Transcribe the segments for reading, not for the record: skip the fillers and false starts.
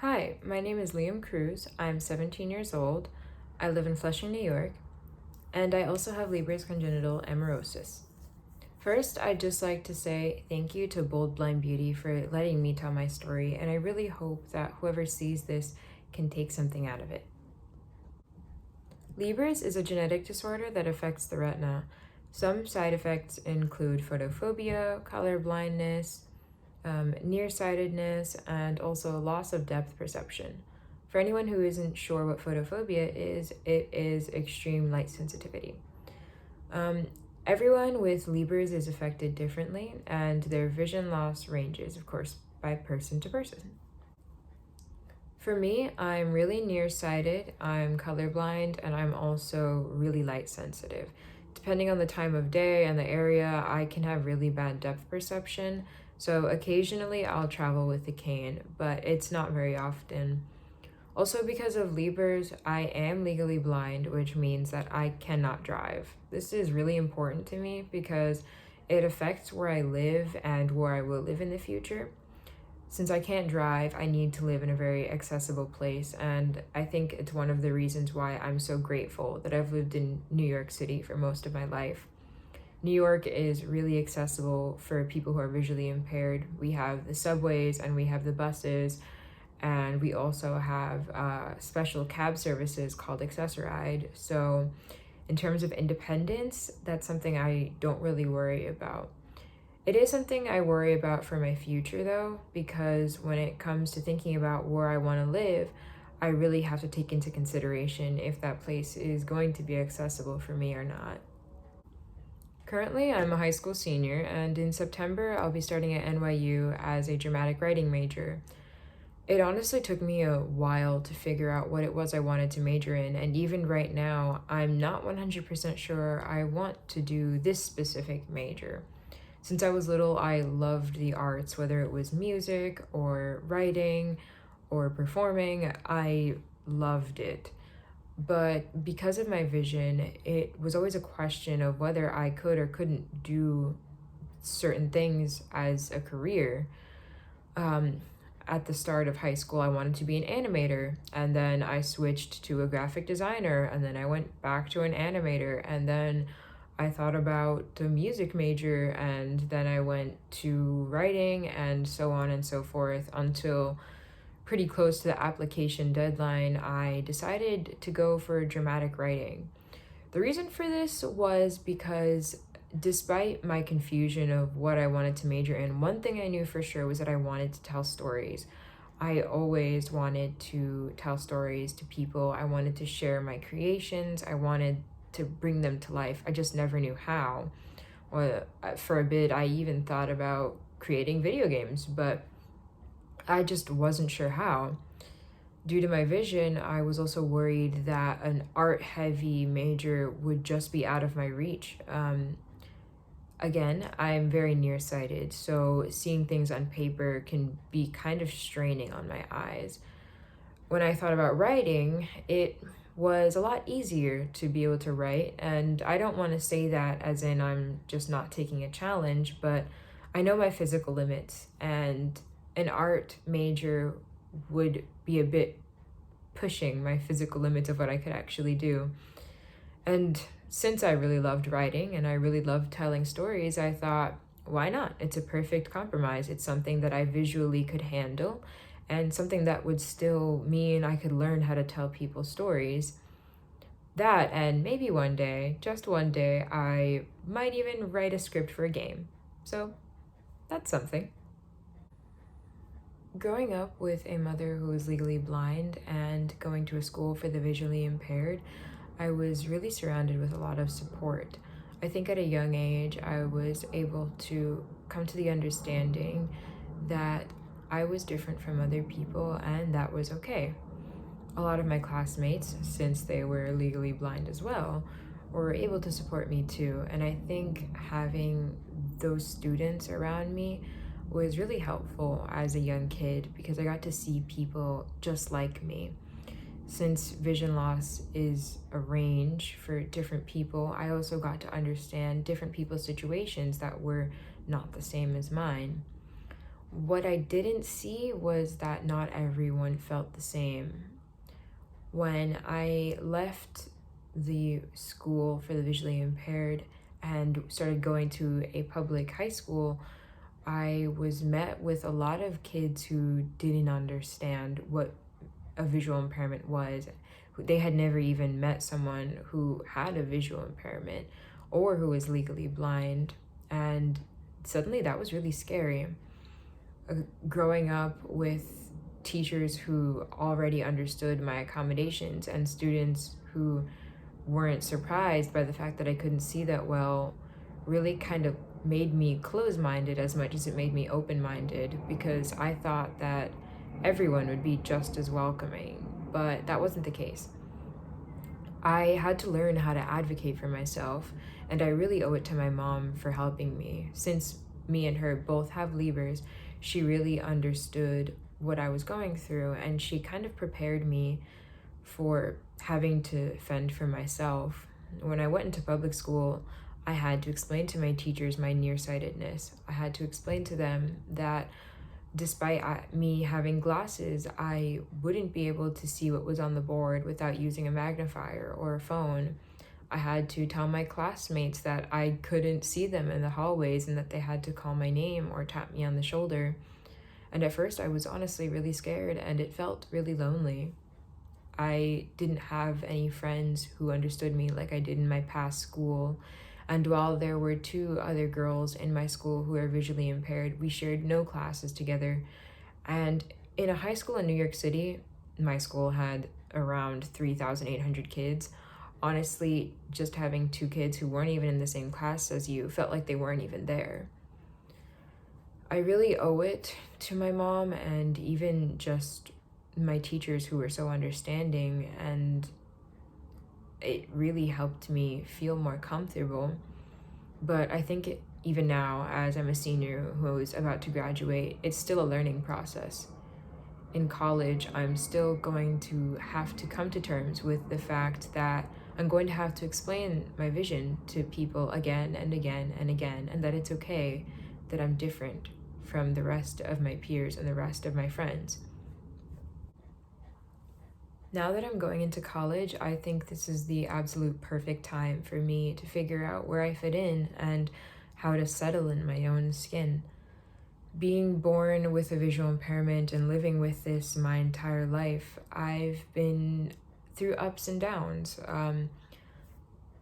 Hi, my name is Cruz. I'm 17 years old. I live in Flushing, New York, and I also have Leber's congenital amaurosis. First, I'd just like to say thank you to Bold Blind Beauty for letting me tell my story, and I really hope that whoever sees this can take something out of it. Leber's is a genetic disorder that affects the retina. Some side effects include photophobia, color blindness, nearsightedness, and also loss of depth perception. For anyone who isn't sure what photophobia is, it is extreme light sensitivity. Everyone with Leber's is affected differently, and their vision loss ranges, of course, by person to person. For me, I'm really nearsighted, I'm colorblind, and I'm also really light sensitive. Depending on the time of day and the area, I can have really bad depth perception, so occasionally I'll travel with a cane, but it's not very often. Also, because of Leber's, I am legally blind, which means that I cannot drive. This is really important to me because it affects where I live and where I will live in the future. Since I can't drive, I need to live in a very accessible place, and I think it's one of the reasons why I'm so grateful that I've lived in New York City for most of my life. New York is really accessible for people who are visually impaired. We have the subways and we have the buses, and we also have special cab services called Accessoride. So in terms of independence, that's something I don't really worry about. It is something I worry about for my future though, because when it comes to thinking about where I want to live, I really have to take into consideration if that place is going to be accessible for me or not. Currently, I'm a high school senior, and in September, I'll be starting at NYU as a dramatic writing major. It honestly took me a while to figure out what it was I wanted to major in, and even right now, I'm not 100% sure I want to do this specific major. Since I was little, I loved the arts, whether it was music or writing or performing, I loved it. But because of my vision, it was always a question of whether I could or couldn't do certain things as a career. At the start of high school, I wanted to be an animator, and then I switched to a graphic designer, and then I went back to an animator, and then I thought about the music major, and then I went to writing, and so on and so forth until pretty close to the application deadline, I decided to go for dramatic writing. The reason for this was because despite my confusion of what I wanted to major in, one thing I knew for sure was that I wanted to tell stories. I always wanted to tell stories to people. I wanted to share my creations. I wanted to bring them to life. I just never knew how. Well, for a bit, I even thought about creating video games, but I just wasn't sure how. Due to my vision, I was also worried that an art-heavy major would just be out of my reach. Again, I'm very nearsighted, so seeing things on paper can be kind of straining on my eyes. When I thought about writing, it was a lot easier to be able to write, and I don't want to say that as in I'm just not taking a challenge, but I know my physical limits, and an art major would be a bit pushing my physical limits of what I could actually do. And since I really loved writing and I really loved telling stories, I thought, why not? It's a perfect compromise. It's something that I visually could handle and something that would still mean I could learn how to tell people stories. That, and maybe one day, just one day, I might even write a script for a game. So that's something. Growing up with a mother who was legally blind and going to a school for the visually impaired, I was really surrounded with a lot of support. I think at a young age, I was able to come to the understanding that I was different from other people and that was okay. A lot of my classmates, since they were legally blind as well, were able to support me too. And I think having those students around me was really helpful as a young kid because I got to see people just like me. Since vision loss is a range for different people, I also got to understand different people's situations that were not the same as mine. What I didn't see was that not everyone felt the same. When I left the school for the visually impaired and started going to a public high school, I was met with a lot of kids who didn't understand what a visual impairment was. They had never even met someone who had a visual impairment or who was legally blind. And suddenly that was really scary. Growing up with teachers who already understood my accommodations and students who weren't surprised by the fact that I couldn't see that well really kind of made me close-minded as much as it made me open-minded, because I thought that everyone would be just as welcoming, but that wasn't the case. I had to learn how to advocate for myself, and I really owe it to my mom for helping me. Since me and her both have Libras, she really understood what I was going through, and she kind of prepared me for having to fend for myself. When I went into public school, I had to explain to my teachers my nearsightedness. I had to explain to them that despite me having glasses, I wouldn't be able to see what was on the board without using a magnifier or a phone. I had to tell my classmates that I couldn't see them in the hallways and that they had to call my name or tap me on the shoulder. And at first I was honestly really scared, and it felt really lonely. I didn't have any friends who understood me like I did in my past school. And while there were 2 other girls in my school who were visually impaired, we shared no classes together. And in a high school in New York City, my school had around 3,800 kids. Honestly, just having 2 kids who weren't even in the same class as you felt like they weren't even there. I really owe it to my mom and even just my teachers who were so understanding, and it really helped me feel more comfortable. But I think even now, as I'm a senior who is about to graduate, it's still a learning process. In college, I'm still going to have to come to terms with the fact that I'm going to have to explain my vision to people again and again and again, and that it's okay that I'm different from the rest of my peers and the rest of my friends. Now that I'm going into college, I think this is the absolute perfect time for me to figure out where I fit in and how to settle in my own skin. Being born with a visual impairment and living with this my entire life, I've been through ups and downs.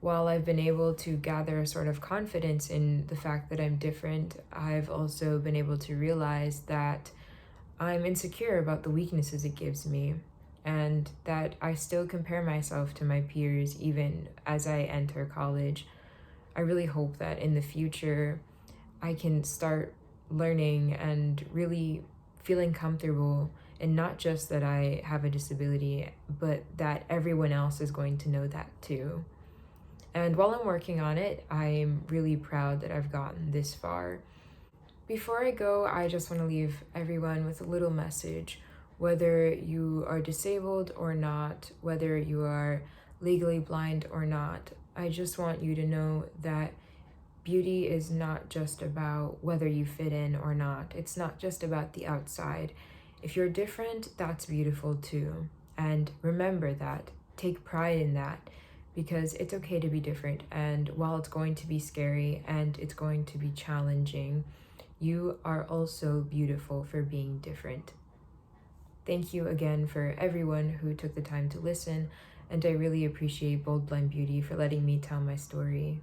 While I've been able to gather a sort of confidence in the fact that I'm different, I've also been able to realize that I'm insecure about the weaknesses it gives me, and that I still compare myself to my peers even as I enter college. I really hope that in the future I can start learning and really feeling comfortable, and not just that I have a disability, but that everyone else is going to know that too. And while I'm working on it, I'm really proud that I've gotten this far. Before I go, I just want to leave everyone with a little message. Whether you are disabled or not, whether you are legally blind or not, I just want you to know that beauty is not just about whether you fit in or not. It's not just about the outside. If you're different, that's beautiful too. And remember that. Take pride in that, because it's okay to be different. And while it's going to be scary and it's going to be challenging, you are also beautiful for being different. Thank you again for everyone who took the time to listen, and I really appreciate Bold Blind Beauty for letting me tell my story.